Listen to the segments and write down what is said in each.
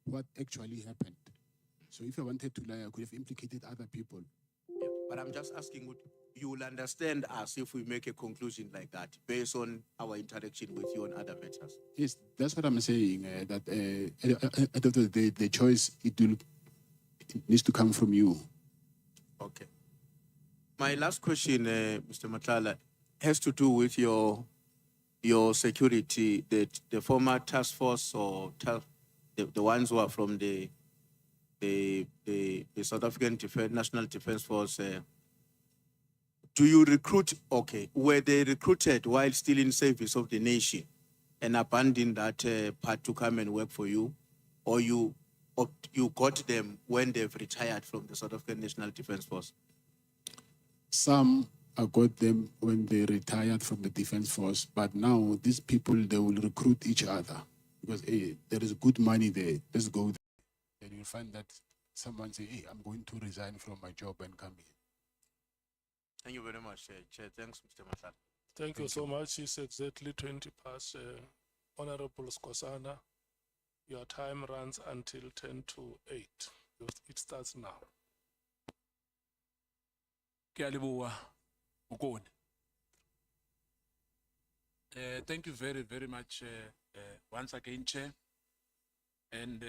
what actually happened. So if I wanted to lie, I could have implicated other people. Yeah, but I'm just asking, you will understand us if we make a conclusion like that based on our interaction with you on other matters. Yes, that's what I'm saying. That at the end of the day, the choice it needs to come from you. Okay. My last question, Mr. Matlala, has to do with your security, the former task force or the ones who are from the South African National Defence Force. Do you recruit? Okay, were they recruited while still in service of the nation and abandoned that part to come and work for you, or you got them when they've retired from the South African National Defence Force? Some I got them when they retired from the Defence Force, but now these people, they will recruit each other because hey, there is good money there. Let's go there. And you'll find that someone say, hey, I'm going to resign from my job and come here. Thank you very much, Chair. Thanks, Mr. Matlala. Thank you so much. It's exactly 20 past. Honorable Skosana, your time runs until 10 to 8. It starts now. Thank you very, very much once again, Chair. And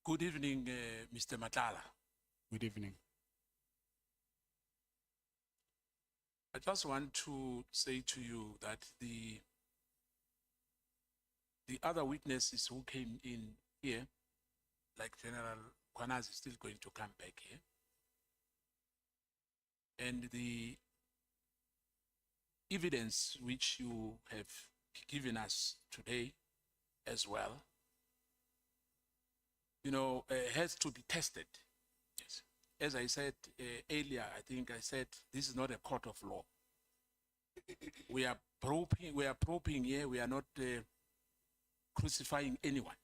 good evening, Mr. Matlala. Good evening. I just want to say to you that the other witnesses who came in here, like General Kgosi is still going to come back here. And the evidence which you have given us today as well, you know, has to be tested. Yes. As I said earlier, I think I said this is not a court of law. We are probing here. We are not crucifying anyone.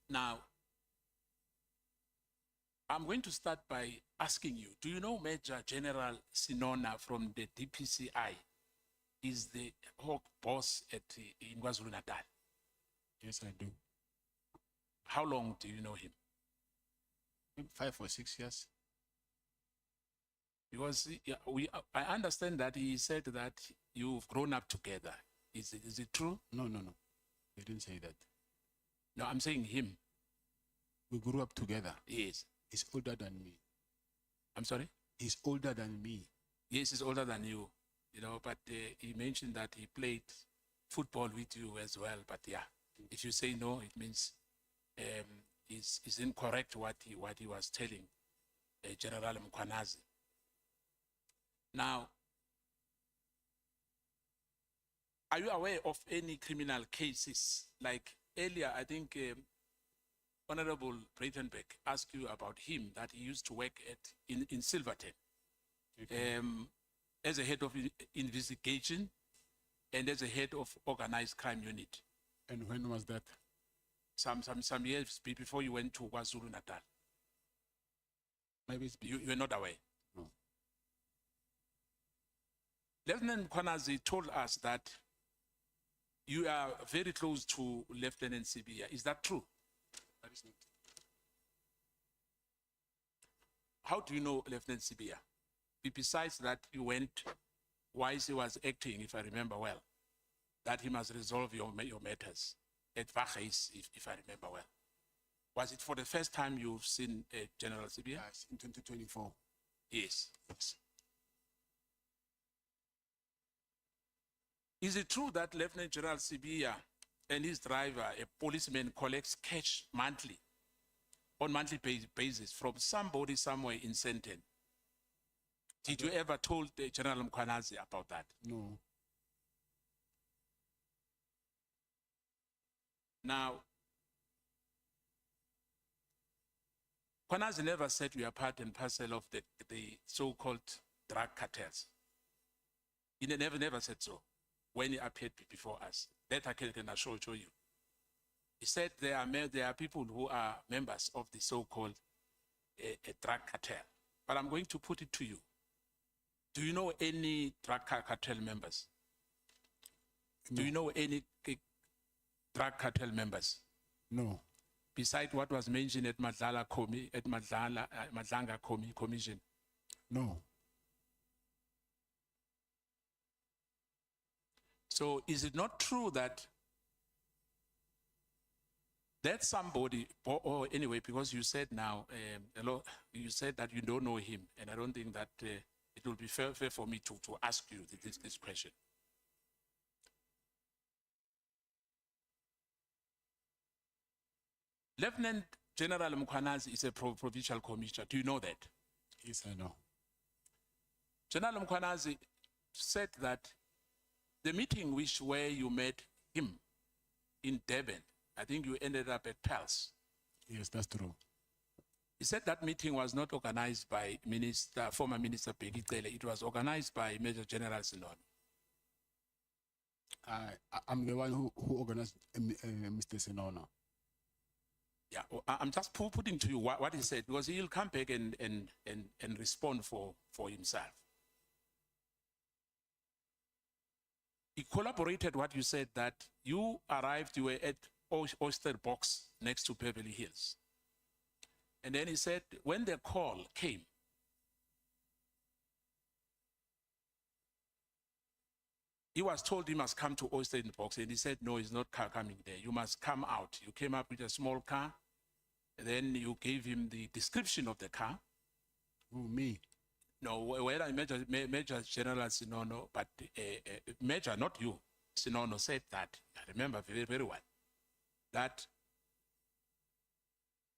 Now, I'm going to start by asking you, do you know Major General Sinona from the DPCI is the Hawk boss in KwaZulu-Natal? Yes, I do. How long do you know him? 5 or 6 years. Because I understand that he said that you've grown up together. Is it true? No. They didn't say that. No, I'm saying him. We grew up together. Yes. He's older than me. I'm sorry? He's older than me. Yes, he's older than you. You know, but he mentioned that he played football with you as well. But yeah, if you say no, it means is incorrect what he was telling General Mkhwanazi. Now, are you aware of any criminal cases? Like earlier, I think Honorable Breitenberg asked you about him, that he used to work in Silverton as a head of investigation and as a head of organized crime unit. And when was that? Some years before you went to KwaZulu-Natal. Maybe you were not aware. No. Lieutenant Mkhwanazi told us that you are very close to Lieutenant Sibia. Is that true? That is not. How do you know Lieutenant Sibia? Besides that, you went whilst he was acting, if I remember well, that he must resolve your matters at Vachis, if I remember well. Was it for the first time you've seen General Sibia? Yes, in 2024. Yes. Is it true that Lieutenant General Sibia and his driver, a policeman, collects cash monthly, on monthly basis from somebody somewhere in Senten? Did you ever told General Mkhwanazi about that? No. Now, Mkhwanazi never said you are part and parcel of the so-called drug cartels. He never said so when he appeared before us. That I can assure you. He said there are people who are members of the so-called drug cartel. But I'm going to put it to you. Do you know any drug cartel members? No. Do you know any drug cartel members? No, Beside what was mentioned at Matlala Matlanga Commission? no. So is it not true that somebody, or anyway, because you said now, you said that you don't know him, and I don't think that it will be fair for me to ask you this question. Lieutenant General Mkhwanazi is a provincial commissioner. Do you know that? Yes, I know. General Mkhwanazi said that the meeting where you met him in Durban, I think you ended up at Pels. Yes, that's true. He said that meeting was not organized by former Minister Bheki Cele. It was organized by Major General Sinon. I'm the one who organized Mr. Senono. Yeah, I'm just putting to you what he said, because he'll come back and respond for himself. He collaborated what you said, that you arrived, you were at Oyster Box next to Beverly Hills. And then he said, when the call came, he was told he must come to Oyster Box, and he said, no, he's not coming there. You must come out. You came up with a small car, and then you gave him the description of the car. Who, me? No, whether Major General Sinono, but Major, not you, Sinono said that, I remember very, very well, that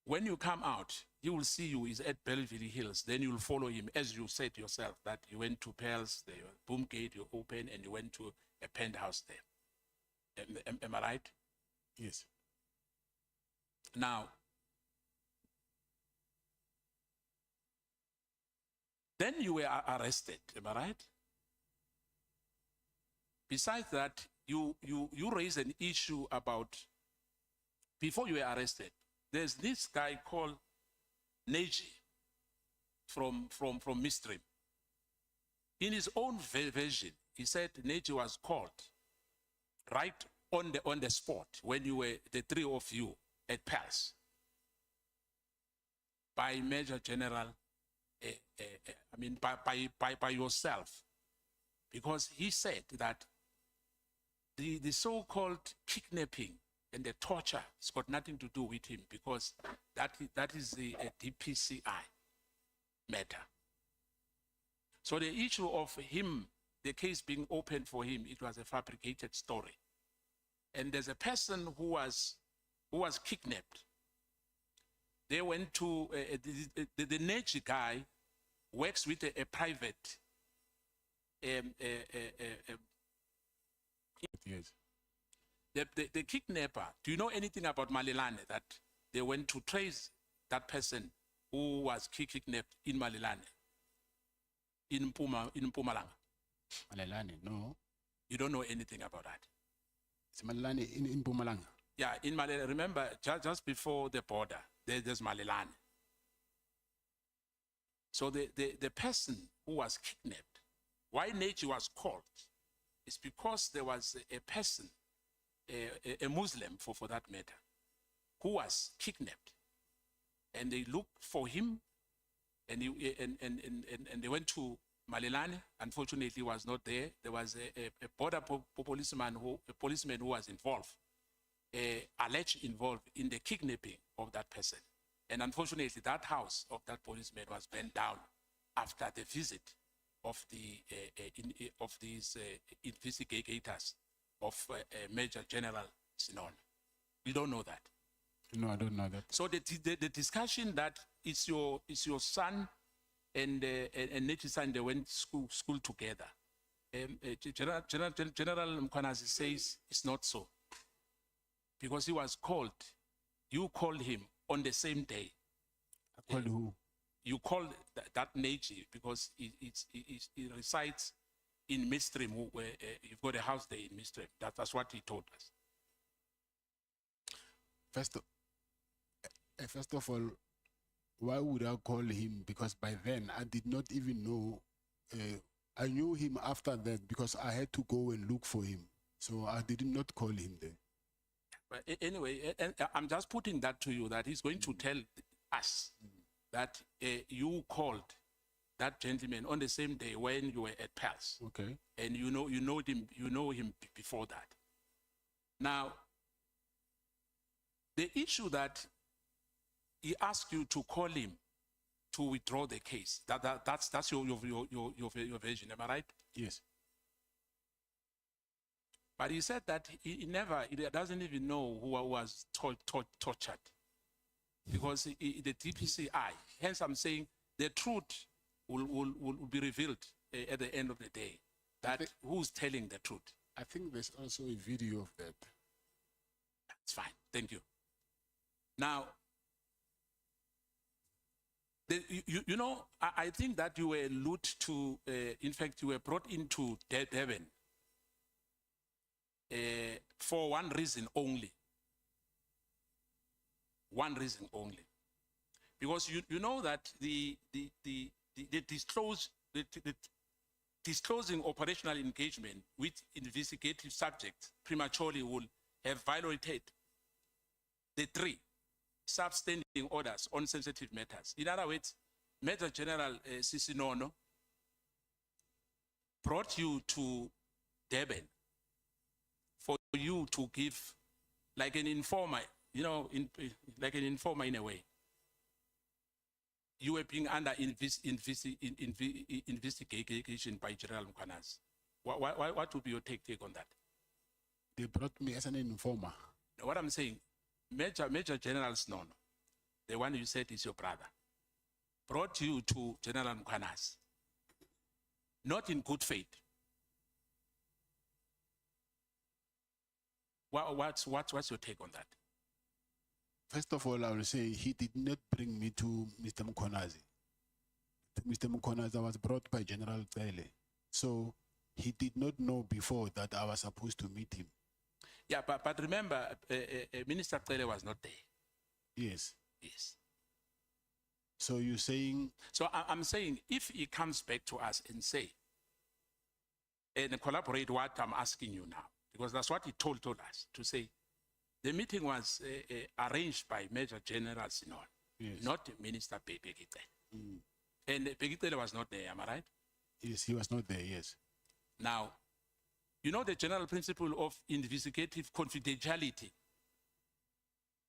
when you come out, he will see you is at Belleville Hills, then you will follow him, as you said yourself, that you went to Pearls, the boom gate, you open, and you went to a penthouse there. Am I right? Yes. Now, then you were arrested, am I right? Besides that, you raised an issue about, before you were arrested, there's this guy called Neji from Midstream. In his own version, he said Neji was called right on the spot when you were, the three of you, at Pals by Major General, by yourself, because he said that the so-called kidnapping and the torture has got nothing to do with him, because that is a DPCI matter. So the issue of him, the case being opened for him, it was a fabricated story. And there's a person who was kidnapped. They went to, the Neji guy works with a private, Yes. The kidnapper, do you know anything about Malelane, that they went to trace that person who was kidnapped in Malelane, in Mpumalanga? Malelane, no. You don't know anything about that? It's Malelane in Mpumalanga. Yeah, in Malelane, remember, just before the border, there's Malelane. So the person who was kidnapped, why Neji was called, is because there was a person, a Muslim for that matter, who was kidnapped, and they looked for him, and they went to Malelane. Unfortunately, he was not there. There was a border policeman who was involved, alleged involved in the kidnapping of that person, and unfortunately, that house of that policeman was burned down after the visit of these investigators of Major General Sinon. You don't know that? No, I don't know that. So the discussion that it's your son and Neji's son, they went school together. General Mkhwanazi says it's not so, because he was called. You called him on the same day. I called who? You called that Neji because he resides in Midstream. You've got a house there in Midstream. That's what he told us. First of all, why would I call him? Because by then I did not even know. I knew him after that because I had to go and look for him. So I did not call him there. But anyway, I'm just putting that to you that he's going to tell us that you called that gentleman on the same day when you were at Pals, Okay. and you know him before that. Now, the issue that he asked you to call him to withdraw the case, that's your version, am I right? Yes. But he said that he doesn't even know who was tortured. Because the DPCI, hence I'm saying the truth will be revealed at the end of the day. That who's telling the truth. I think there's also a video of that. That's fine, thank you. Now, you know, I think that you were lured to, in fact, you were brought into Durban for one reason only. One reason only. Because you know that the disclosing operational engagement with investigative subjects prematurely will have violated the 3 substanding orders on sensitive matters. In other words, Major General Sisinono brought you to Durban for you to give, like an informer, you know, like an informer in a way. You were being under investigation by General Mkhwanazi. What would be your take on that? They brought me as an informer. Now, what I'm saying, Major General Snono, the one you said is your brother, brought you to General Mkhwanazi, not in good faith. What's your take on that? First of all, I will say he did not bring me to Mr. Mkhwanazi. Mr. Mkhwanazi was brought by General Tele. So he did not know before that I was supposed to meet him. Yeah, but remember, Minister Tele was not there. Yes. Yes. So you're saying... So I'm saying, if he comes back to us and say, and collaborate what I'm asking you now, because that's what he told us, to say, the meeting was arranged by Major General Sinon, Yes. not Minister Begitele. And Begitele was not there, am I right? Yes, he was not there, yes. Now, you know the general principle of investigative confidentiality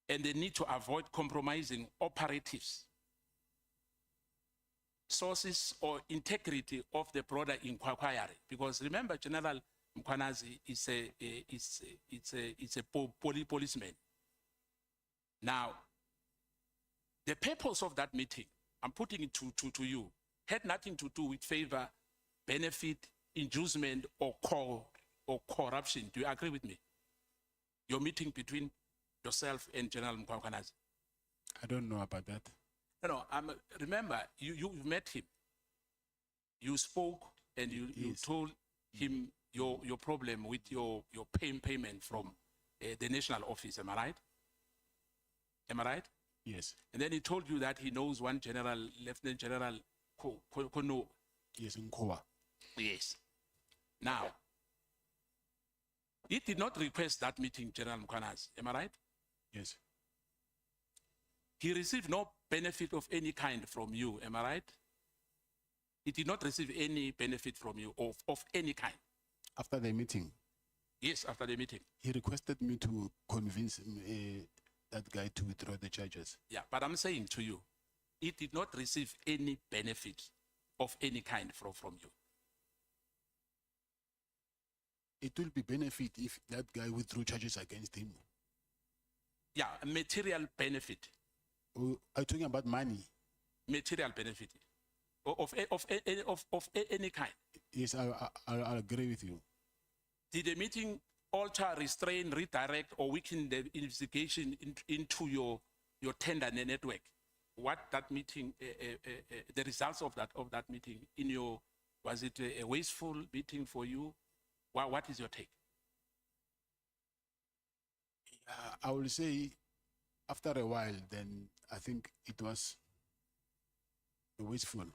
and the need to avoid compromising operatives, sources, or integrity of the broader inquiry. Because remember, General Mkhwanazi is a policeman. Now, the purpose of that meeting, I'm putting it to you, had nothing to do with favor, benefit, inducement, or corruption. Do you agree with me? Your meeting between yourself and General Mkhwanazi. I don't know about that. No, remember, you met him. You spoke and you Yes. told him your problem with your payment from the national office, am I right? Am I right? Yes. And then he told you that he knows one general, Lieutenant General Kono. Yes, in Kowa. Yes. Now, he did not request that meeting, General Mkhwanazi, am I right? Yes. He received no benefit of any kind from you, am I right? He did not receive any benefit from you of any kind. After the meeting, Yes, after the meeting. he requested me to convince that guy to withdraw the charges. Yeah, but I'm saying to you, he did not receive any benefit of any kind from you. It will be benefit if that guy withdrew charges against him. Yeah, material benefit. Oh, are you talking about money? Material benefit of any kind. Yes, I'll agree with you. Did the meeting alter, restrain, redirect, or weaken the investigation into your tender network? What that meeting, the results of that meeting, was it a wasteful meeting for you? What is your take? I will say, after a while, then I think it was wasteful.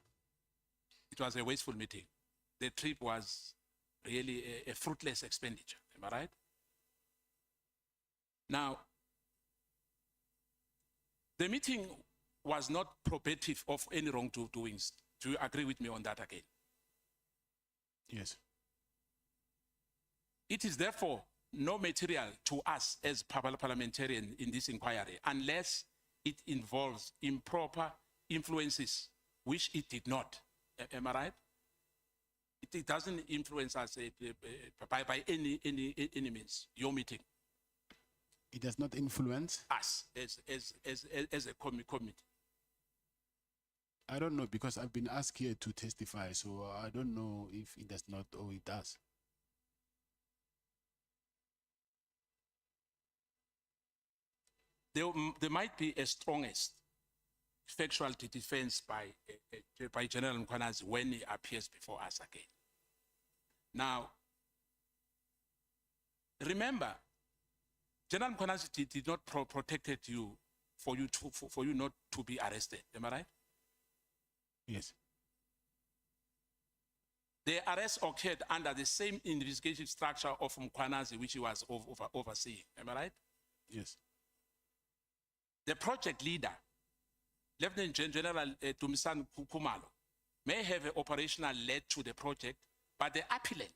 It was a wasteful meeting. The trip was really a fruitless expenditure. Am I right? Now, the meeting was not probative of any wrongdoings. Do you agree with me on that again? Yes. It is therefore no material to us as parliamentarians in this inquiry unless it involves improper influences, which it did not. Am I right? It doesn't influence us by any means, your meeting. It does not influence. Us as a committee. I don't know, because I've been asked here to testify, so I don't know if it does not or it does. There might be a strongest factual defense by General Mkhwanazi when he appears before us again. Now, remember, General Mkhwanazi did not protected you for you not to be arrested. Am I right? Yes. The arrest occurred under the same investigative structure of Mkhwanazi, which he was overseeing. Am I right? Yes. The project leader, Lieutenant General Dumisani Khumalo, may have an operational lead to the project, but the appellant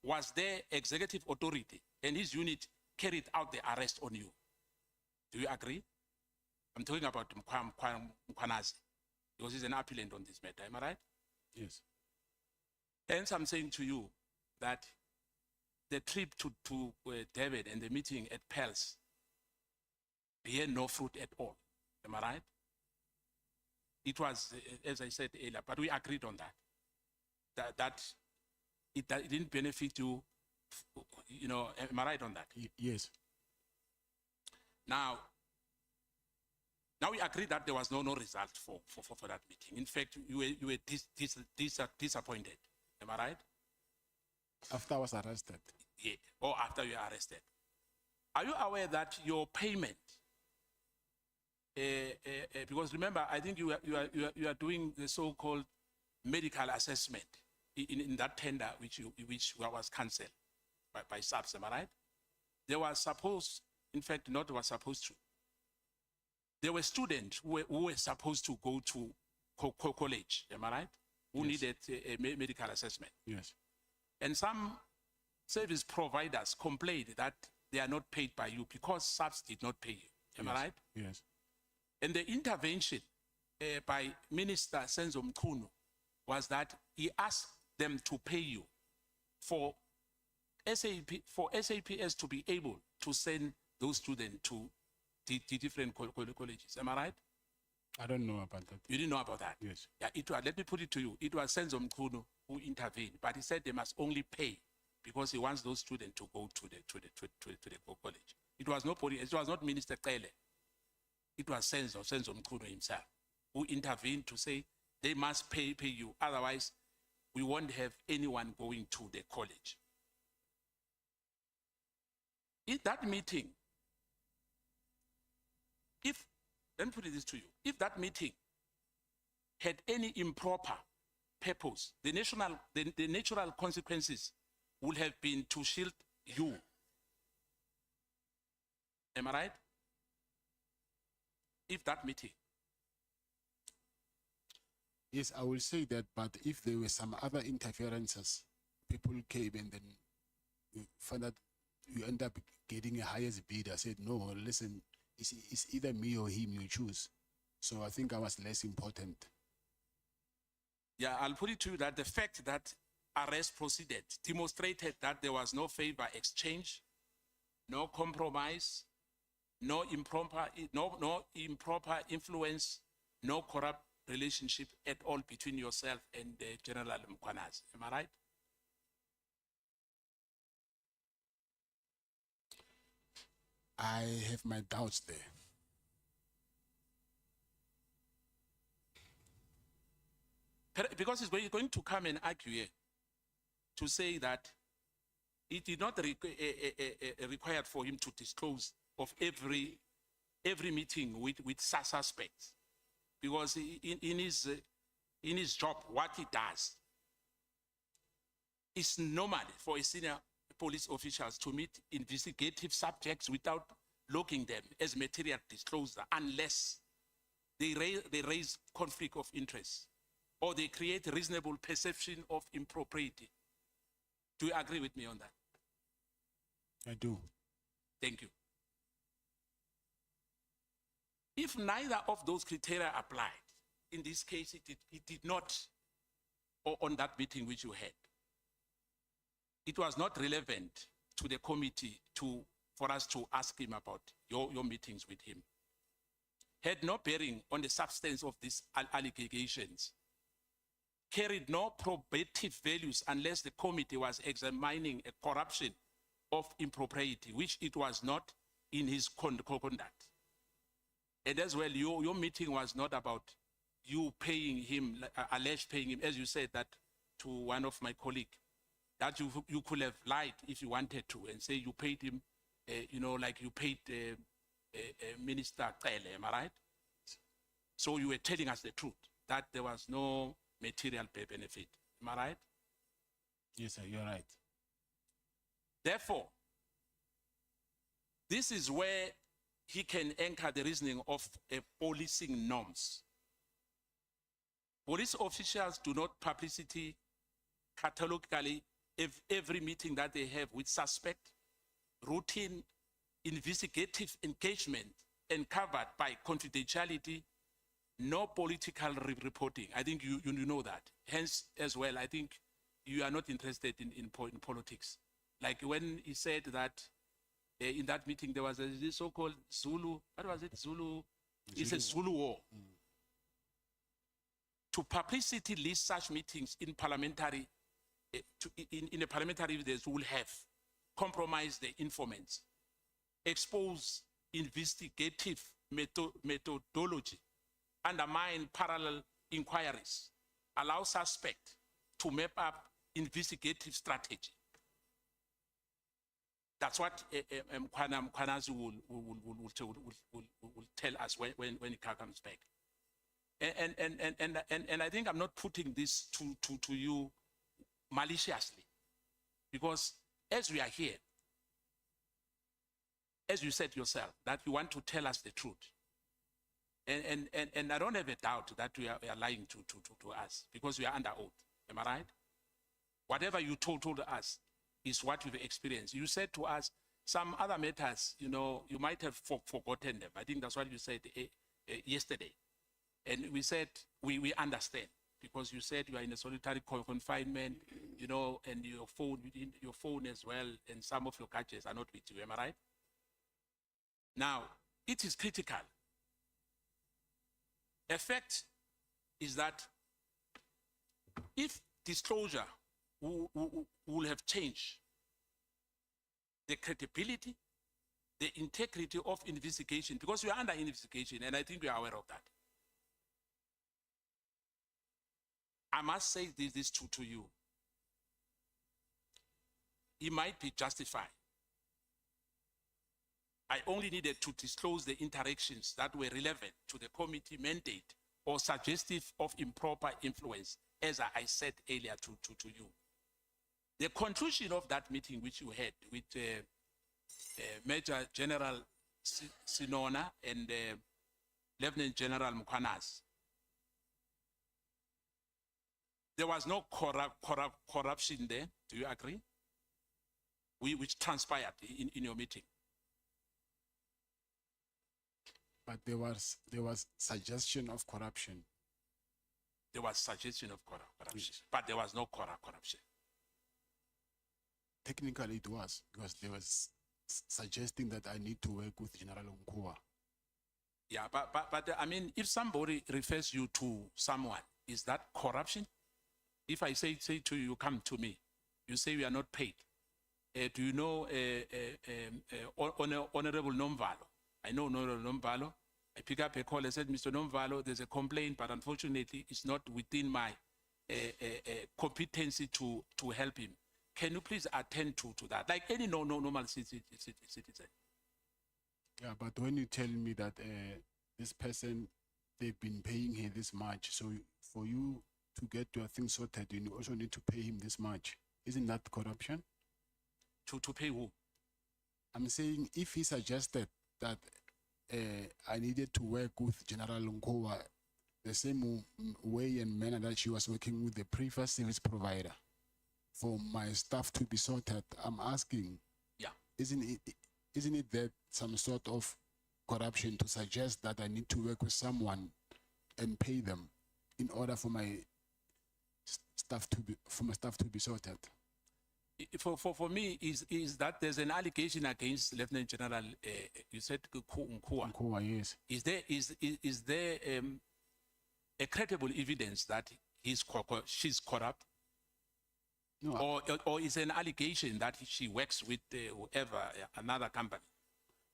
was their executive authority and his unit carried out the arrest on you. Do you agree? I'm talking about Mkhwanazi, because he's an appellant on this matter. Am I right? Yes. Hence, I'm saying to you that the trip to David and the meeting at Pels bear no fruit at all. Am I right? It was, as I said earlier, but we agreed on that. That it didn't benefit you, you know, am I right on that? Yes. Now we agreed that there was no result for that meeting. In fact, you were disappointed. Am I right? After I was arrested. Yeah, or after you were arrested. Are you aware that your payment, because remember, I think you are doing the so-called medical assessment in that tender which was cancelled by SAPS, am I right? They were supposed, in fact, not was supposed to. There were students who were supposed to go to college, am I right? Who Yes. needed a medical assessment. Yes. And some service providers complained that they are not paid by you because SAPS did not pay you, am I Yes. right? Yes. And the intervention by Minister Senzo Mkhunu was that he asked them to pay you for SAPS to be able to send those students to the different colleges. Am I right? I don't know about that. You didn't know about that? Yes. Yeah, let me put it to you. It was Senzo Mkhunu who intervened, but he said they must only pay because he wants those students to go to the college. It was nobody. It was not Minister Kele. It was Senzo Mkhunu himself who intervened to say they must pay you, otherwise we won't have anyone going to the college. In that meeting, let me put this to you, if that meeting had any improper purpose, the natural consequences would have been to shield you. Am I right? If that meeting. Yes, I will say that, but if there were some other interferences, people came and then you find out you end up getting a highest bid. I said, no, listen, it's either me or him, you choose. So I think I was less important. Yeah, I'll put it to you that the fact that arrest proceeded demonstrated that there was no favor exchange, no compromise, no improper influence, no corrupt relationship at all between yourself and General Mkhwanazi. Am I right? I have my doubts there. Because he's going to come and argue here to say that it did not required for him to disclose of every meeting with suspects, because in his job, what he does is normal for a senior police officials to meet investigative subjects without logging them as material disclosure unless they raise conflict of interest or they create reasonable perception of impropriety. Do you agree with me on that? I do. Thank you. If neither of those criteria applied, in this case, it did not, or on that meeting which you had, it was not relevant to the committee for us to ask him about your meetings with him. Had no bearing on the substance of these allegations, carried no probative values unless the committee was examining a corruption of impropriety, which it was not in his conduct. And as well, your meeting was not about you paying him, alleged paying him, as you said that to one of my colleagues, that you could have lied if you wanted to and say you paid him, like you paid Minister Kele, am I right? So you were telling us the truth, that there was no material benefit, am I right? Yes, sir, you're right. Therefore, this is where he can anchor the reasoning of policing norms. Police officials do not publicity catalogically every meeting that they have with suspect, routine investigative engagement and covered by confidentiality, no political reporting. I think you know that. Hence, as well, I think you are not interested in politics. Like when he said that in that meeting there was this so-called Zulu, what was it? Zulu, it's a Zulu war. To publicity list such meetings in parliamentary, in a parliamentary they will have compromised the informants, expose investigative methodology, undermine parallel inquiries, allow suspect to map up investigative strategy. That's what Mkwanazi will tell us when he comes back. And I think I'm not putting this to you maliciously, because as we are here, as you said yourself, that you want to tell us the truth. And I don't have a doubt that we are lying to us, because we are under oath. Am I right? Whatever you told us is what we've experienced. You said to us some other matters, you might have forgotten them. I think that's what you said yesterday. And we said, we understand, because you said you are in a solitary confinement, and your phone as well, and some of your gadgets are not with you. Am I right? Now, it is critical. Effect is that if disclosure will have changed the credibility, the integrity of investigation, because we are under investigation, and I think we are aware of that. I must say this to you. It might be justified. I only needed to disclose the interactions that were relevant to the committee mandate or suggestive of improper influence, as I said earlier to you. The conclusion of that meeting which you had with Major General Sinona and Lieutenant General Mkwanazi, there was no corruption there. Do you agree? Which transpired in your meeting. But there was suggestion of corruption. There was suggestion of corruption, but there was no corruption. Technically it was, because there was suggesting that I need to work with General Nkua. Yeah, but I mean, if somebody refers you to someone, is that corruption? If I say to you, you come to me, you say we are not paid. Do you know Honorable Nomvalo? I know Honorable Nomvalo. I pick up a call and said, Mr. Nomvalo, there's a complaint, but unfortunately it's not within my competency to help him. Can you please attend to that? Like any normal citizen. Yeah, but when you tell me that this person, they've been paying him this much, so for you to get your things sorted, you also need to pay him this much. Isn't that corruption? To pay who? I'm saying if he suggested that I needed to work with General Nkoa the same way and manner that she was working with the previous service provider for my stuff to be sorted. I'm asking, Yeah. isn't it that some sort of corruption to suggest that I need to work with someone and pay them in order for my stuff to be sorted? For me, is that there's an allegation against Lieutenant General, you said Nkoa. Nkoa, yes. Is there a credible evidence that she's corrupt? No, Or is an allegation that she works with whoever, another company?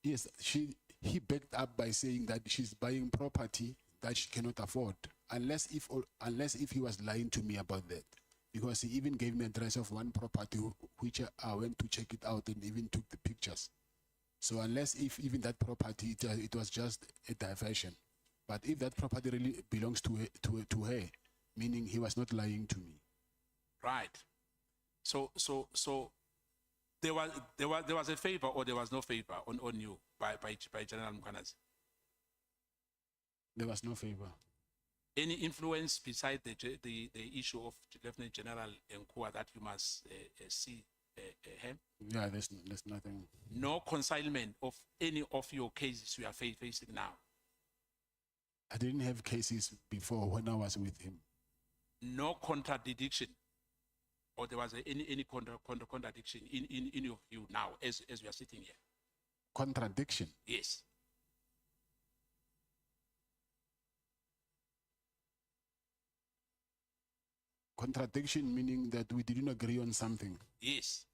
yes, he backed up by saying that she's buying property that she cannot afford, unless if he was lying to me about that, because he even gave me address of one property which I went to check it out and even took the pictures. So unless if even that property it was just a diversion, but if that property really belongs to her, meaning he was not lying to me. Right. So there was a favor or there was no favor on you by General Mkhwanazi? There was no favor. Any influence beside the issue of Lieutenant General Nkoa that you must see him? Yeah, there's nothing. No consignment of any of your cases you are facing now? I didn't have cases before when I was with him. No contradiction, or there was any contradiction in your view now as we are sitting here? Contradiction? Yes. Contradiction meaning that we didn't agree on something. Yes.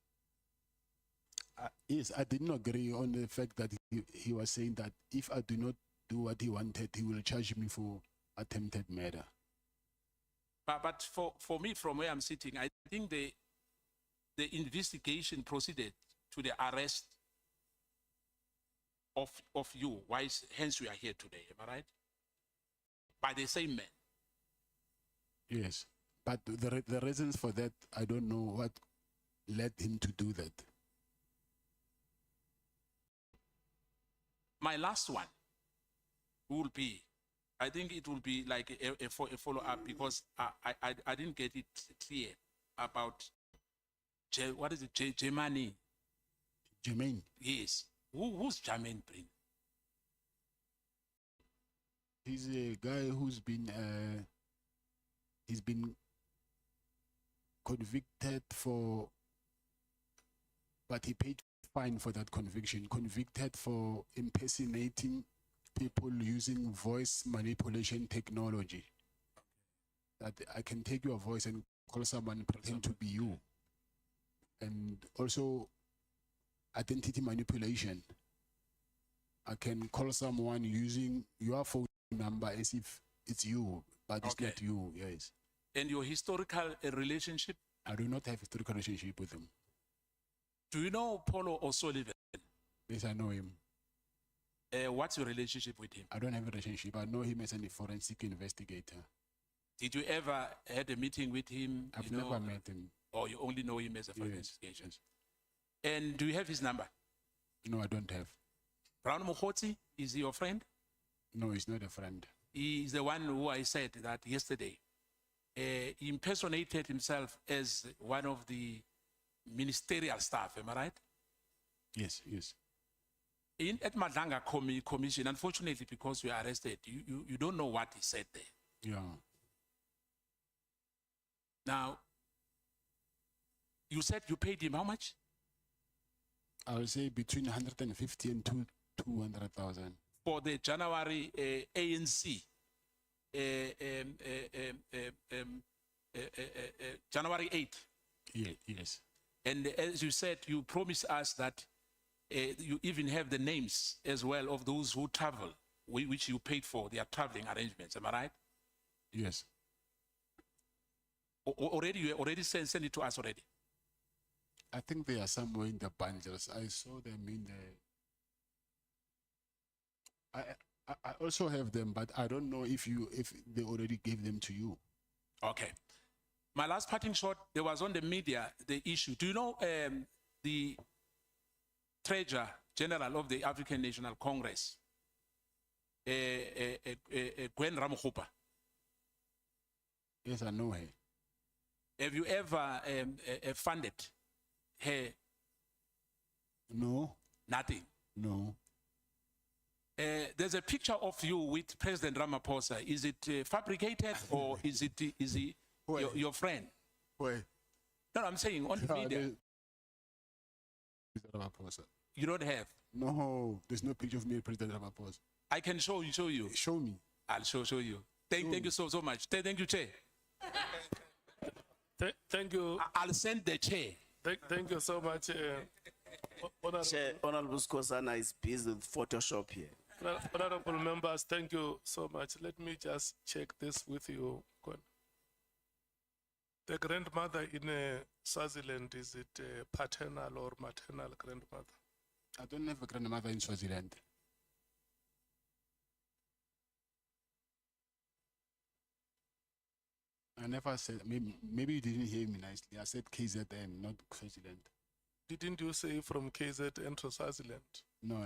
Yes, I didn't agree on the fact that he was saying that if I do not do what he wanted, he will charge me for attempted murder. But for me, from where I'm sitting, I think the investigation proceeded to the arrest of you. Why? Hence we are here today. Am I right? By the same man. Yes, but the reasons for that, I don't know what led him to do that. My last one will be, I think it will be like a follow-up, because I didn't get it clear about, what is it, Jermaine? Jermaine? Yes. Who's Jermaine Brin? He's a guy who's been, he's been convicted for, but he paid fine for that conviction. Convicted for impersonating people using voice manipulation technology. That I can take your voice and call someone, pretend to be you. And also identity manipulation. I can call someone using your phone number as if it's you, but it's not you, yes. And your historical relationship? I do not have a historical relationship with him. Do you know Paulo O'Sullivan? Yes, I know him. What's your relationship with him? I don't have a relationship. I know him as a forensic investigator. Did you ever had a meeting with him? I've never met him. Or you only know him as a forensic investigator? Yes. And do you have his number? No, I don't have. Brown Mokgotsi, is he your friend? No, he's not a friend. He is the one who I said that yesterday. He impersonated himself as one of the ministerial staff, am I right? Yes, yes. At Matlala Commission, unfortunately, because we are arrested, you don't know what he said there. Yeah. Now, you said you paid him how much? I will say between 150 and 200,000. For the January ANC, January 8th. Yeah, yes. And as you said, you promised us that you even have the names as well of those who travel, which you paid for their traveling arrangements. Am I right? Yes. You already sent it to us already. I think they are somewhere in the bundles. I saw them in the. I also have them, but I don't know if they already gave them to you. Okay. My last parting shot, there was on the media the issue. Do you know the treasurer General of the African National Congress, Gwen Ramokgopa. Yes, I know her. Have you ever funded her? No, Nothing. no. There's a picture of you with President Ramaphosa. Is it fabricated or is he your friend? Wait. No, I'm saying on the media. President Ramaphosa. You don't have. No, there's no picture of me and President Ramaphosa. I can show you. Show me. I'll show you. Thank you so much. Thank you, Chair. Thank you. I'll send the chair. Thank you so much. Honorable Skosana is busy with Photoshop here. Honorable members, thank you so much. Let me just check this with you. The grandmother in Swaziland, is it paternal or maternal grandmother? I don't have a grandmother in Swaziland. I never said, maybe you didn't hear me nicely. I said KZN, not Swaziland. Didn't you say from KZN to Swaziland? No.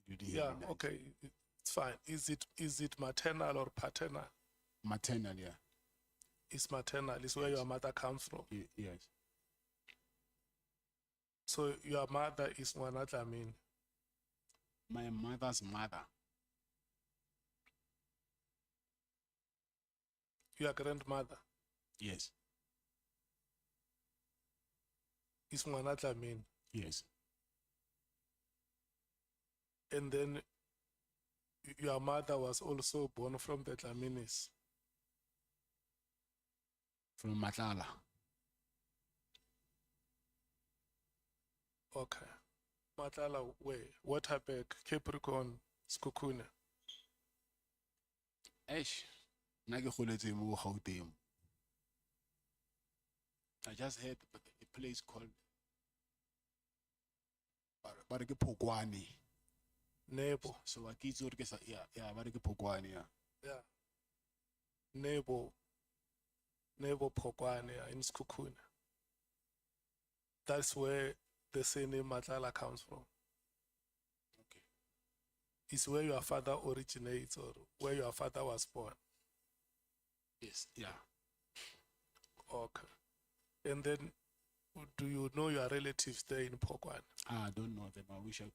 You didn't hear me nicely. Okay, it's fine. Is it maternal or paternal? Maternal, yeah. It's maternal. It's where your mother comes from. Yes. So your mother is Mwanatlamin. My mother's mother. Your grandmother Yes. is Mwanatlamin. Yes. And then your mother was also born from the Tlaminis. From Matlala. Okay. Matlala, where? Waterberg, Capricorn, Skukune. Eish. I just heard a place called Bareke Pogwani. Nebo. So I keep Bareke Pogwani. Yeah. Nebo Pokwane in Skukune. That's where the surname Matlala comes from. Okay. It's where your father originates or where your father was born. Yes, yeah. Okay. And then, do you know your relatives there in Pokwane? I don't know them. I wish I.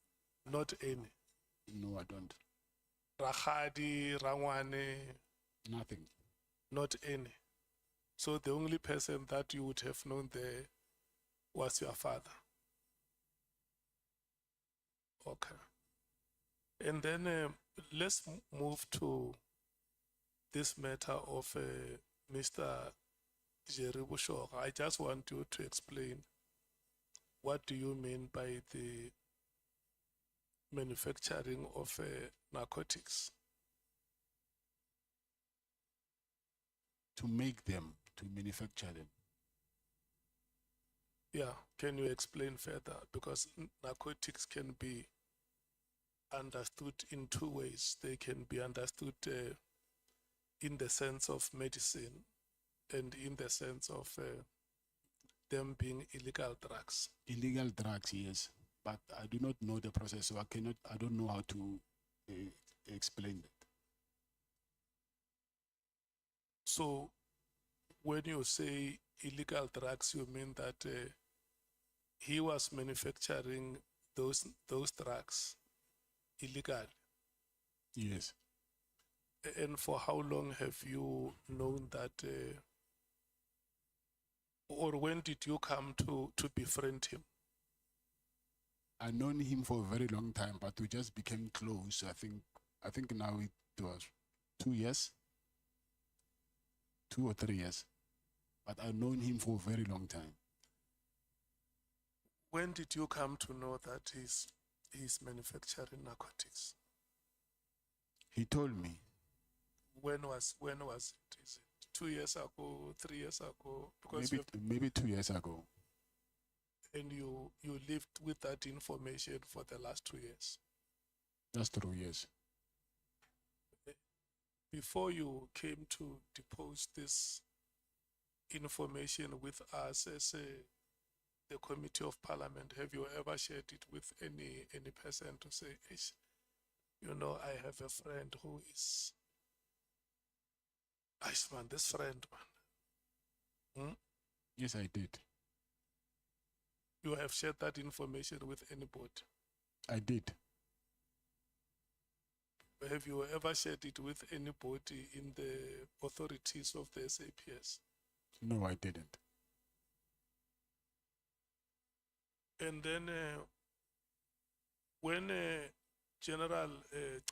Not any. No, I don't. Rakhadi, Rangwane, Nothing. not any. So the only person that you would have known there was your father. Okay. And then let's move to this matter of Mr. Jerry Bushok. I just want you to explain what do you mean by the manufacturing of narcotics? To make them, to manufacture them. Yeah, can you explain further? Because narcotics can be understood in two ways. They can be understood in the sense of medicine and in the sense of them being illegal drugs. Illegal drugs, yes. But I do not know the process, so I don't know how to explain that. So when you say illegal drugs, you mean that he was manufacturing those drugs illegally? Yes. And for how long have you known that, or when did you come to befriend him? I've known him for a very long time, but we just became close. I think now it was 2 years, 2 or 3 years. But I've known him for a very long time. When did you come to know that he's manufacturing narcotics? He told me. When was it? Is it 2 years ago, 3 years ago? Because Maybe 2 years ago. And you lived with that information for the last 2 years? That's true, yes. Before you came to depose this information with us as the Committee of Parliament, have you ever shared it with any person to say, "Ish, you know, I have a friend who is, ice man, this friend, man." Hmm? Yes, I did. You have shared that information with anybody. I did. Have you ever shared it with anybody in the authorities of the SAPS? No, I didn't. And then when General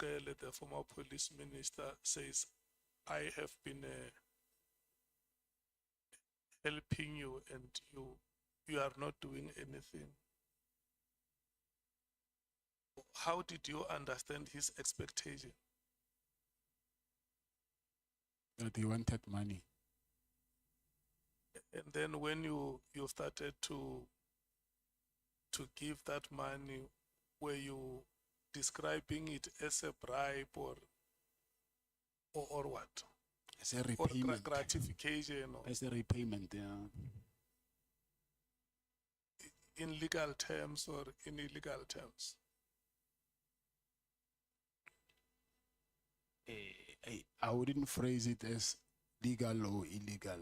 Cele, the former police minister, says, "I have been helping you and you are not doing anything," how did you understand his expectation? That he wanted money. And then when you started to give that money, were you describing it as a bribe or what? As a Or repayment. gratification, or As a repayment, yeah. in legal terms or in illegal terms? I wouldn't phrase it as legal or illegal.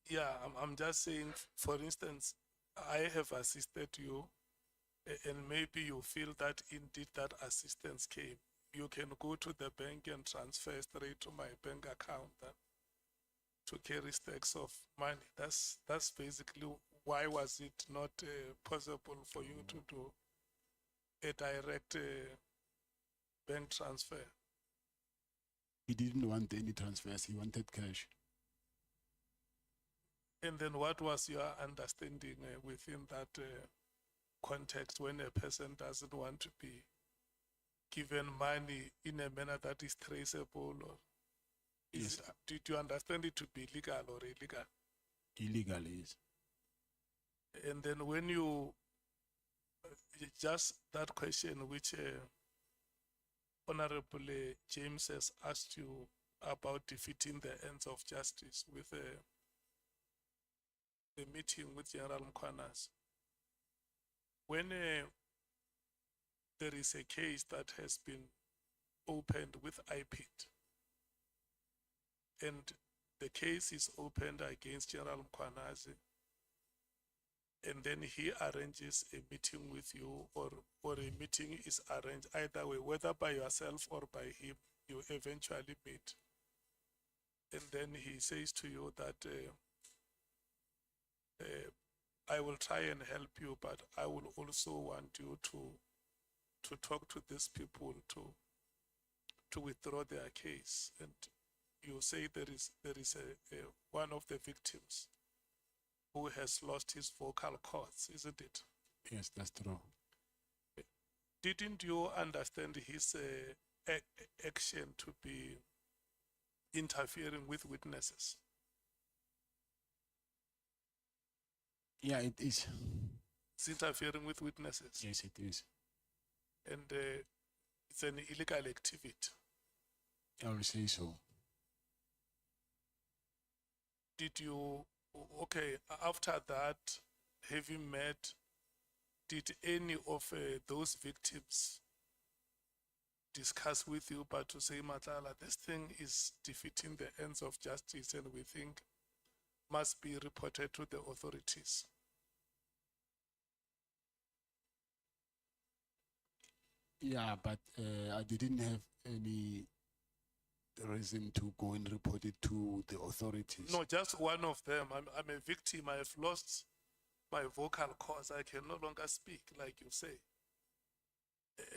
Yeah, I'm just saying, for instance, I have assisted you, and maybe you feel that indeed that assistance came. You can go to the bank and transfer straight to my bank account to carry stacks of money. That's basically why was it not possible for you to do a direct bank transfer? He didn't want any transfers. He wanted cash. And then what was your understanding within that context when a person doesn't want to be given money in a manner that is traceable? Or Yes. did you understand it to be legal or illegal? Illegal is. And then when you, just that question which Honorable James has asked you about defeating the ends of justice with the meeting with General Mkhwanazi. When there is a case that has been opened with IPIT, and the case is opened against General Mkhwanazi, and then he arranges a meeting with you, or a meeting is arranged either way, whether by yourself or by him, you eventually meet. And then he says to you that I will try and help you, but I will also want you to talk to these people to withdraw their case. And you say there is a one of the victims who has lost his vocal cords, isn't it? Yes, that's true. Didn't you understand his action to be interfering with witnesses? Yeah, it is. It's interfering with witnesses, Yes, it is. and it's an illegal activity. I will say so. Did you, okay, after that, have you met, did any of those victims discuss with you, but to say, Matlala, this thing is defeating the ends of justice and we think must be reported to the authorities? Yeah, but I didn't have any reason to go and report it to the authorities. No, just one of them. I'm a victim. I have lost my vocal cords. I can no longer speak, like you say.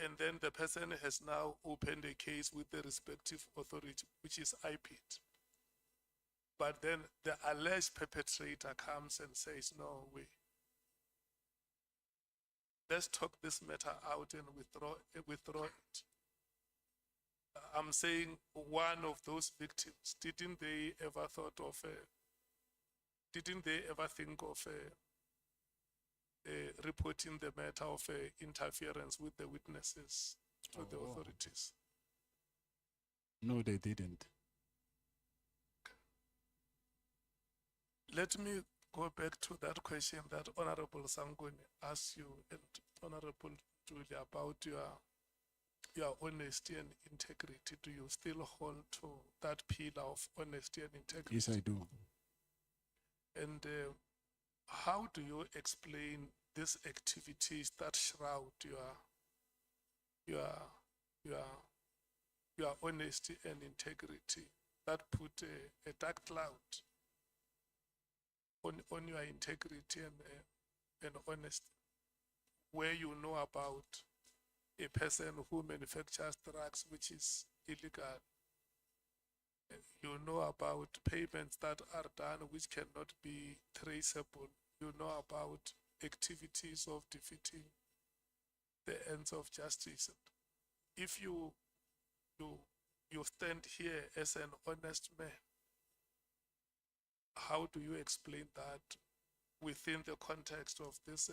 And then the person has now opened a case with the respective authority, which is IPIT. But then the alleged perpetrator comes and says, no, let's talk this matter out and withdraw it. I'm saying one of those victims, didn't they ever think of reporting the matter of interference with the witnesses to the authorities? No, they didn't. Let me go back to that question that Honorable Sangoni asked you and Honorable Julia about your honesty and integrity. Do you still hold to that pillar of honesty and integrity? Yes, I do. And how do you explain these activities that shroud your honesty and integrity, that put a dark cloud on your integrity and honesty, where you know about a person who manufactures drugs which is illegal? You know about payments that are done which cannot be traceable. You know about activities of defeating the ends of justice. If you stand here as an honest man, how do you explain that within the context of this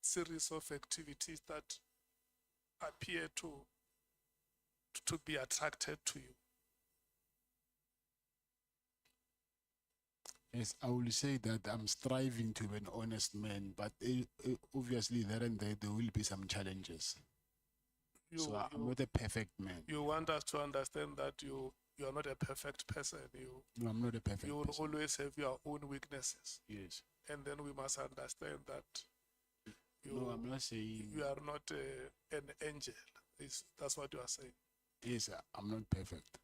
series of activities that appear to be attracted to you? Yes, I will say that I'm striving to be an honest man, but obviously there and there will be some challenges. So I'm not a perfect man. You want us to understand that you are not a perfect person. No, I'm not a perfect You will person. always have your own weaknesses. Yes. And then we must understand that No, I'm not saying. you are not an angel. That's what you are saying. Yes, I'm not perfect.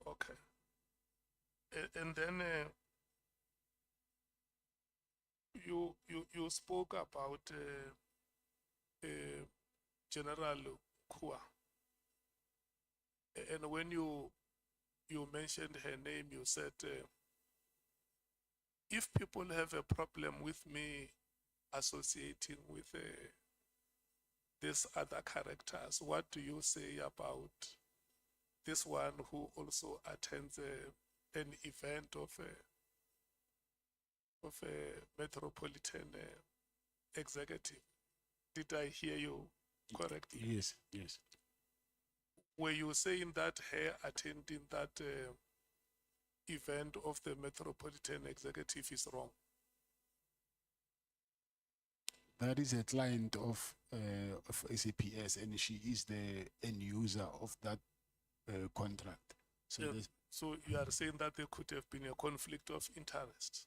Okay. And then you spoke about General Kua, and when you mentioned her name, you said if people have a problem with me associating with these other characters, what do you say about this one who also attends an event of a metropolitan executive? Did I hear you correctly? Yes, yes. Were you saying that her attending that event of the metropolitan executive is wrong? That is a client of SAPS, and she is the end user of that contract. So Yeah. So you are saying that there could have been a conflict of interest?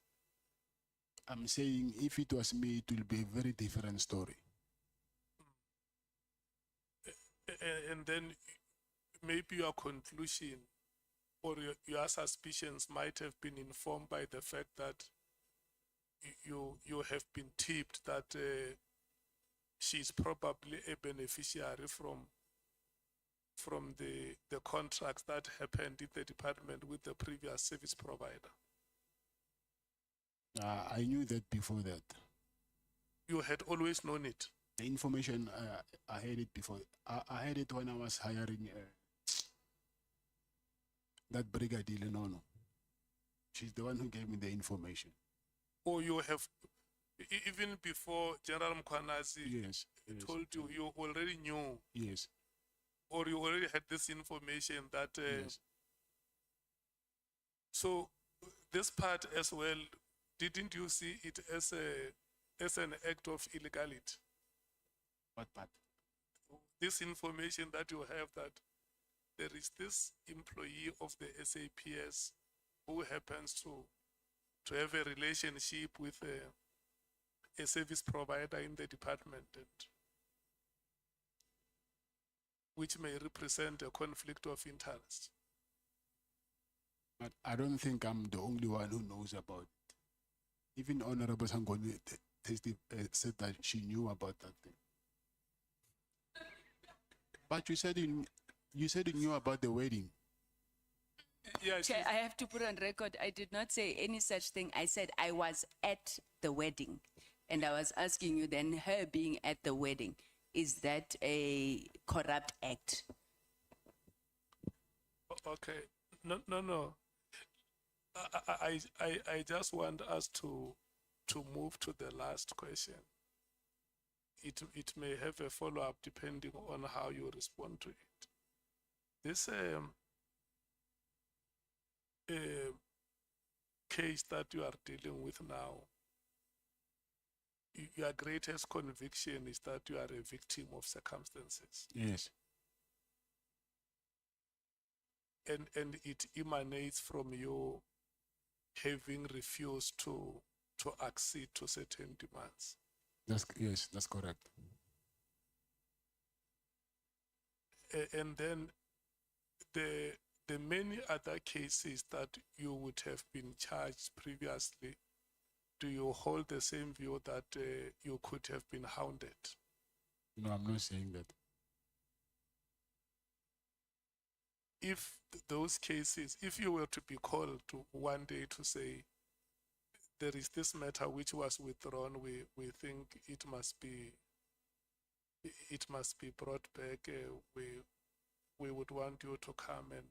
I'm saying if it was me, it will be a very different story. And then maybe your conclusion or your suspicions might have been informed by the fact that you have been tipped that she's probably a beneficiary from the contracts that happened in the department with the previous service provider. I knew that before that. You had always known it. The information, I had it before. I had it when I was hiring that Brigadier Lenono. She's the one who gave me the information. Or you have, even before General Mkwanazi Yes, yes. told you, you already knew, Yes, or you already had this information that, yes. so this part as well, didn't you see it as an act of illegality? What part? This information that you have, that there is this employee of the SAPS who happens to have a relationship with a service provider in the department, and which may represent a conflict of interest. But I don't think I'm the only one who knows about it. Even Honorable Sangoni said that she knew about that thing. But you said you knew about the wedding. Yes. Chair, I have to put on record, I did not say any such thing. I said I was at the wedding. And I was asking you then, her being at the wedding, is that a corrupt act? Okay. No. I just want us to move to the last question. It may have a follow-up depending on how you respond to it. This case that you are dealing with now, your greatest conviction is that you are a victim of circumstances, Yes. and it emanates from you having refused to accede to certain demands. Yes, that's correct. And then the many other cases that you would have been charged previously, do you hold the same view that you could have been hounded? No, I'm not saying that. If those cases, if you were to be called to one day to say, there is this matter which was withdrawn, we think it must be brought back, we would want you to come and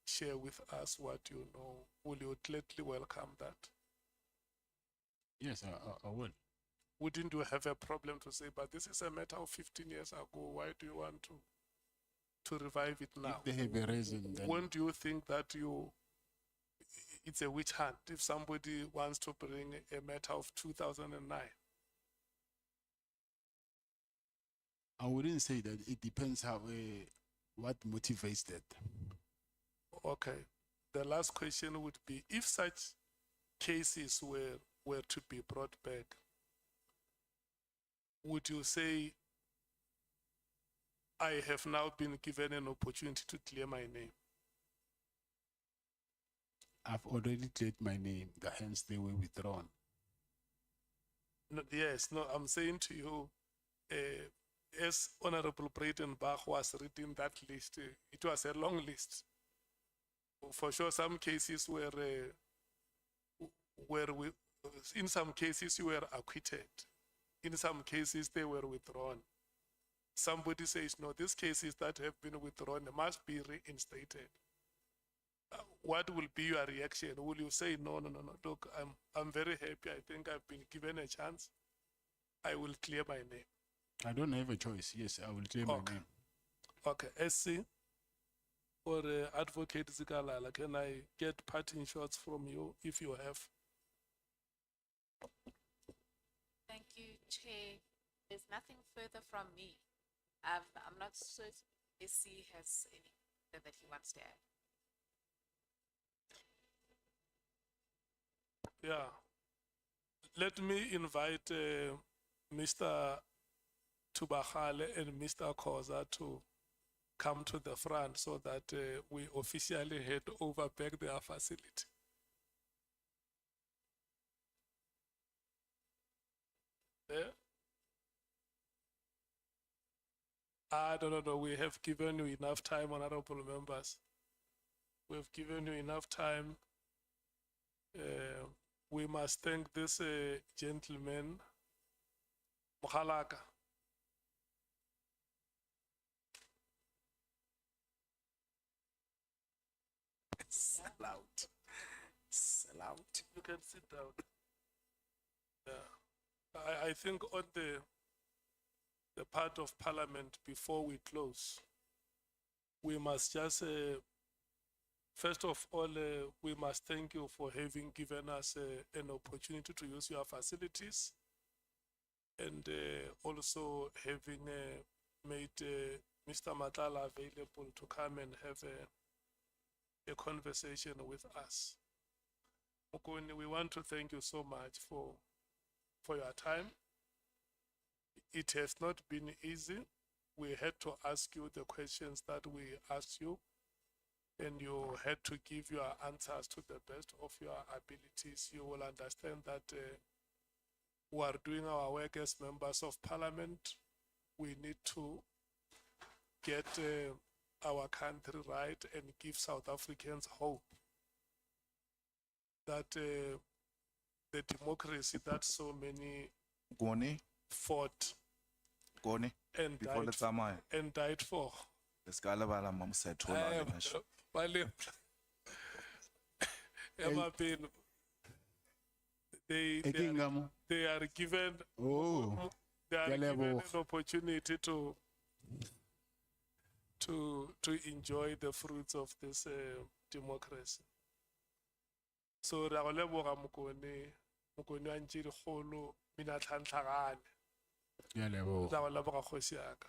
share with us what you know, will you gladly welcome that? Yes, I will. Wouldn't you have a problem to say, but this is a matter of 15 years ago, why do you want to revive it now? If they have a reason, then When do you think that it's a witch hunt if somebody wants to bring a matter of 2009? I wouldn't say that. It depends how what motivates that. Okay. The last question would be, if such cases were to be brought back, would you say, I have now been given an opportunity to clear my name? I've already cleared my name, hence they were withdrawn. No, yes, no, I'm saying to you, as Honorable Breitenbach was reading that list, it was a long list. For sure, some cases in some cases you were acquitted. In some cases they were withdrawn. Somebody says, no, these cases that have been withdrawn must be reinstated. What will be your reaction? Will you say, no, look, I'm very happy. I think I've been given a chance. I will clear my name. I don't have a choice. Yes, I will clear my name. Okay, SC or Advocate Zikalala, can I get parting shots from you if you have? Thank you, Chair. There's nothing further from me. I'm not certain SC has anything that he wants to add. Yeah. Let me invite Mr. Tubahale and Mr. Kgosi to come to the front so that we officially hand over back their facility. Yeah. No, we have given you enough time, honorable members. We have given you enough time. We must thank this gentleman, Mokhalaka. Sell out. Sell out. You can sit down. Yeah. I think on the part of Parliament, before we close, we must just, first of all, we must thank you for having given us an opportunity to use your facilities, and also having made Mr. Matlala available to come and have a conversation with us. Mokoni, we want to thank you so much for your time. It has not been easy. We had to ask you the questions that we asked you, and you had to give your answers to the best of your abilities. You will understand that we are doing our work as members of Parliament. We need to get our country right and give South Africans hope that the democracy that so many Gone, fought gone. and Before the summer, died for. the Scalabala mom said, they are given Oh, they are given an Kelebo. opportunity to enjoy the fruits of this democracy. So ra go leboga mokone wa ntše dikgolo mina tlhantlhagane. Yeah, level. Ra go leboga kgosi yaka.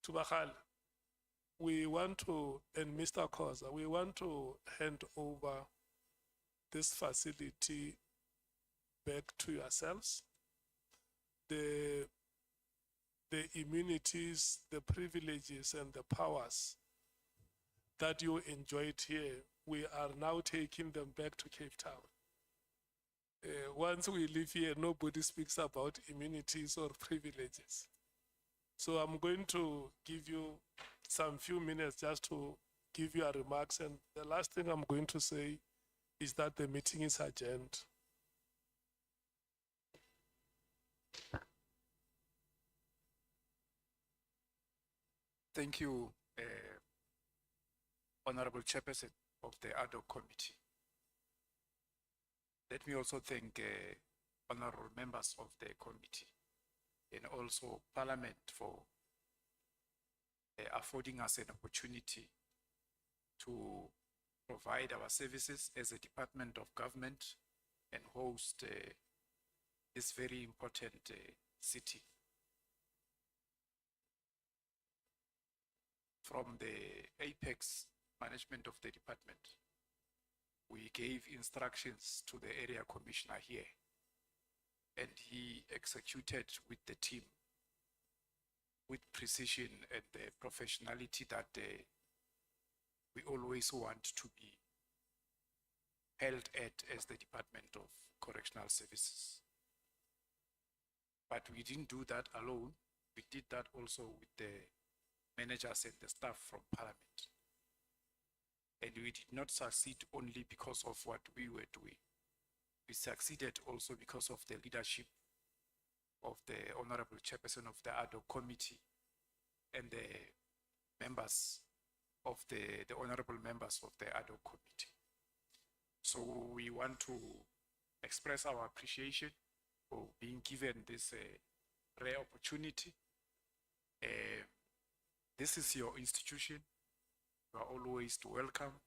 Tubakgale, we want to, and Mr. Khoza, we want to hand over this facility back to yourselves. The immunities, the privileges, and the powers that you enjoyed here, we are now taking them back to Cape Town. Once we leave here, nobody speaks about immunities or privileges. So I'm going to give you some few minutes just to give your remarks. And the last thing I'm going to say is that the meeting is adjourned. Thank you, Honorable Chairperson of the Adhoc Committee. Let me also thank honorable members of the committee and also Parliament for affording us an opportunity to provide our services as a department of government and host this very important city. From the apex management of the department, we gave instructions to the area commissioner here, and he executed with the team with precision and the professionality that we always want to be held at as the Department of Correctional Services. But we didn't do that alone. We did that also with the managers and the staff from Parliament. And we did not succeed only because of what we were doing. We succeeded also because of the leadership of the Honorable Chairperson of the Adhoc Committee and the members of the honorable members of the Adhoc Committee. So we want to express our appreciation for being given this rare opportunity. This is your institution. You are always welcome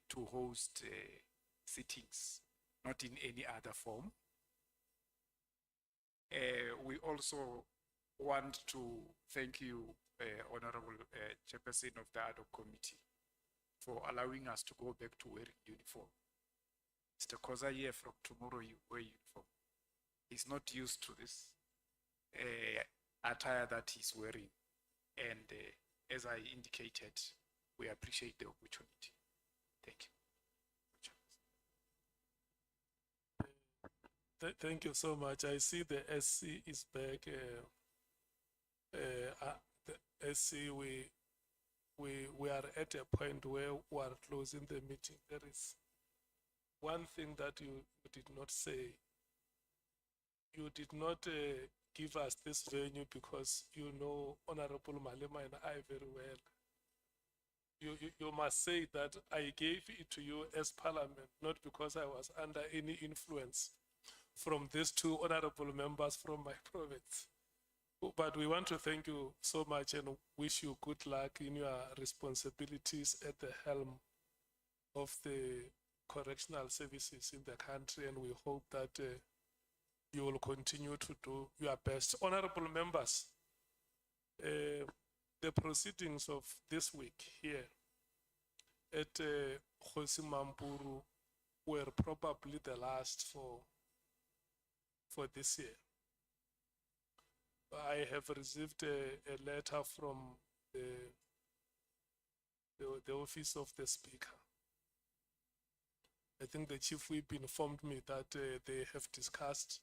to host sittings, not in any other form. We also want to thank you, Honorable Chairperson of the Adhoc Committee, for allowing us to go back to wearing uniform. Mr. Kgosi here from tomorrow you wear uniform. He's not used to this attire that he's wearing. And as I indicated, we appreciate the opportunity. Thank you. Thank you so much. I see the SC is back. The SC, we are at a point where we are closing the meeting. There is one thing that you did not say. You did not give us this venue because you know Honorable Malema and I very well. You must say that I gave it to you as Parliament, not because I was under any influence from these two honorable members from my province. But we want to thank you so much and wish you good luck in your responsibilities at the helm of the correctional services in the country, and we hope that you will continue to do your best. Honorable members, the proceedings of this week here at Kgosi Mampuru were probably the last for this year. I have received a letter from the office of the Speaker. I think the Chief Whip informed me that they have discussed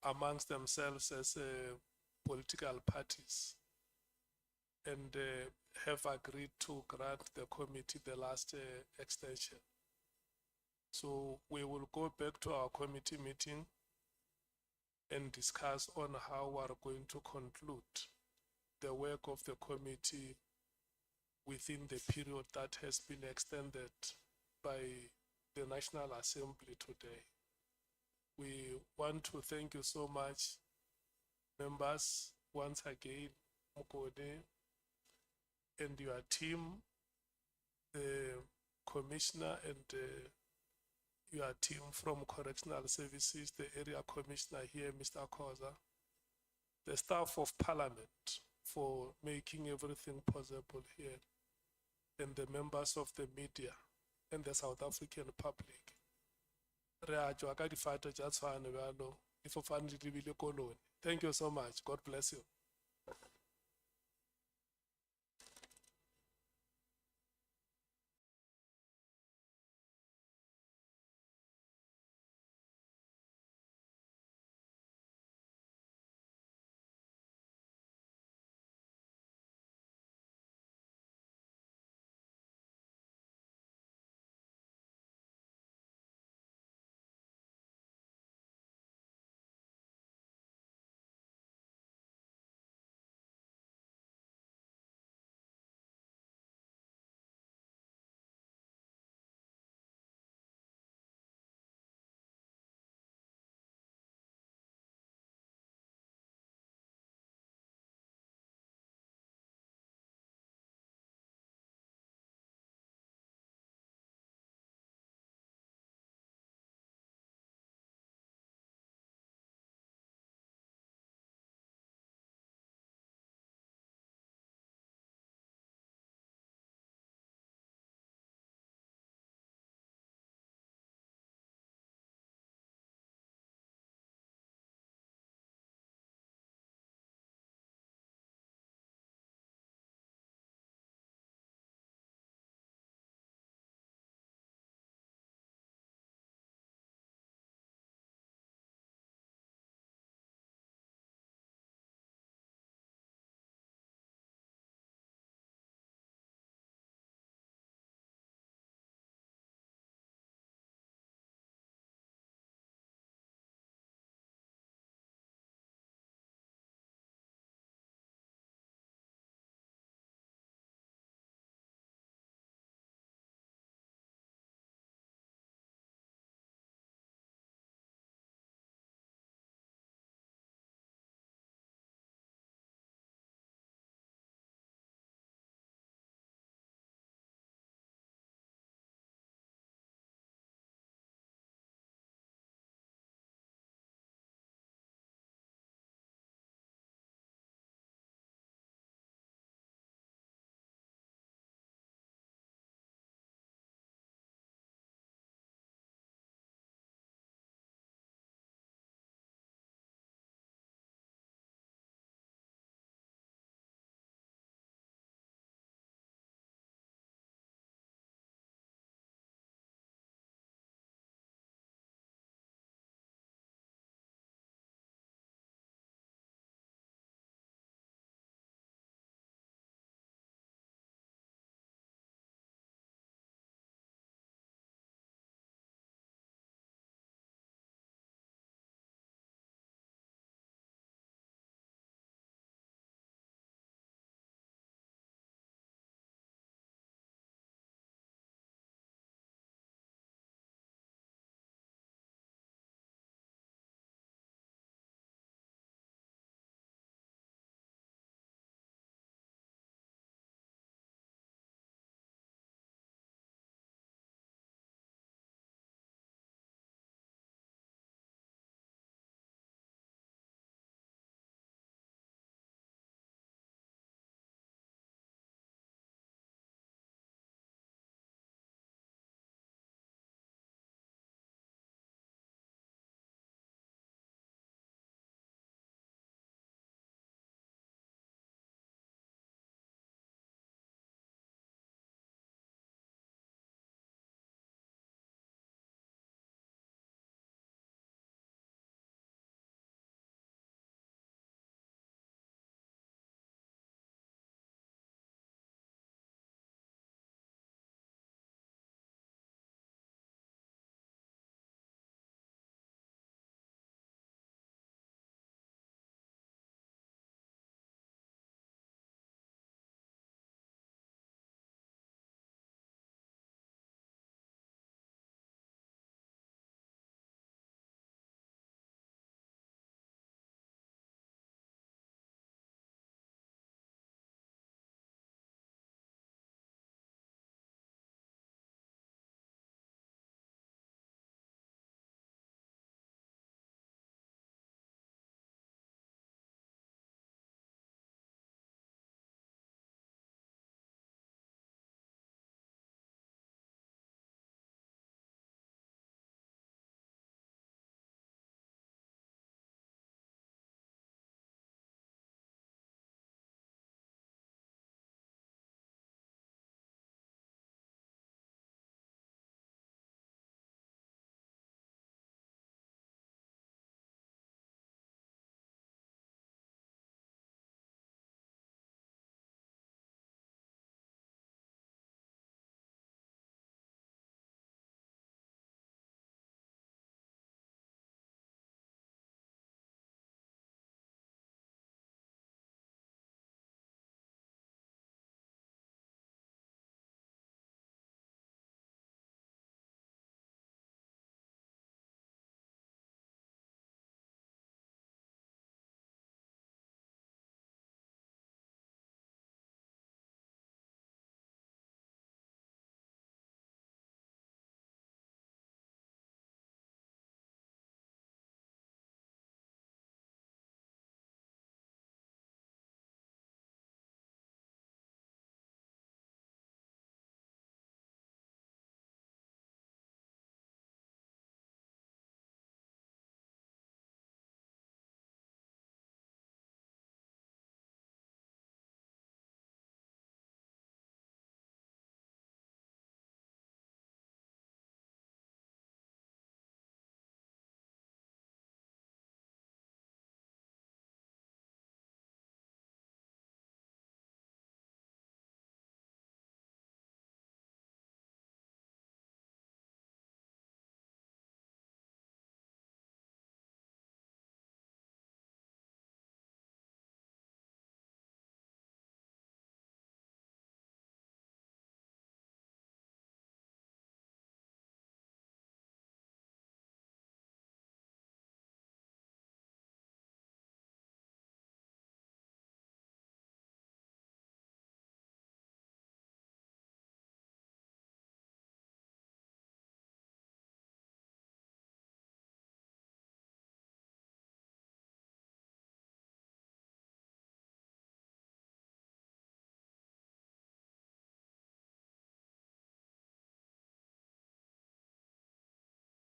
amongst themselves as political parties and have agreed to grant the committee the last extension. So we will go back to our committee meeting and discuss on how we are going to conclude the work of the committee within the period that has been extended by the National Assembly today. We want to thank you so much, members, once again, Mokone and your team, the Commissioner and your team from Correctional Services, the area commissioner here, Mr. Kgosi, the staff of Parliament for making everything possible here, and the members of the media and the South African public. Re a tswa ka difate tša tshwane bjalo, difofane di lebile koloni. Thank you so much. God bless you.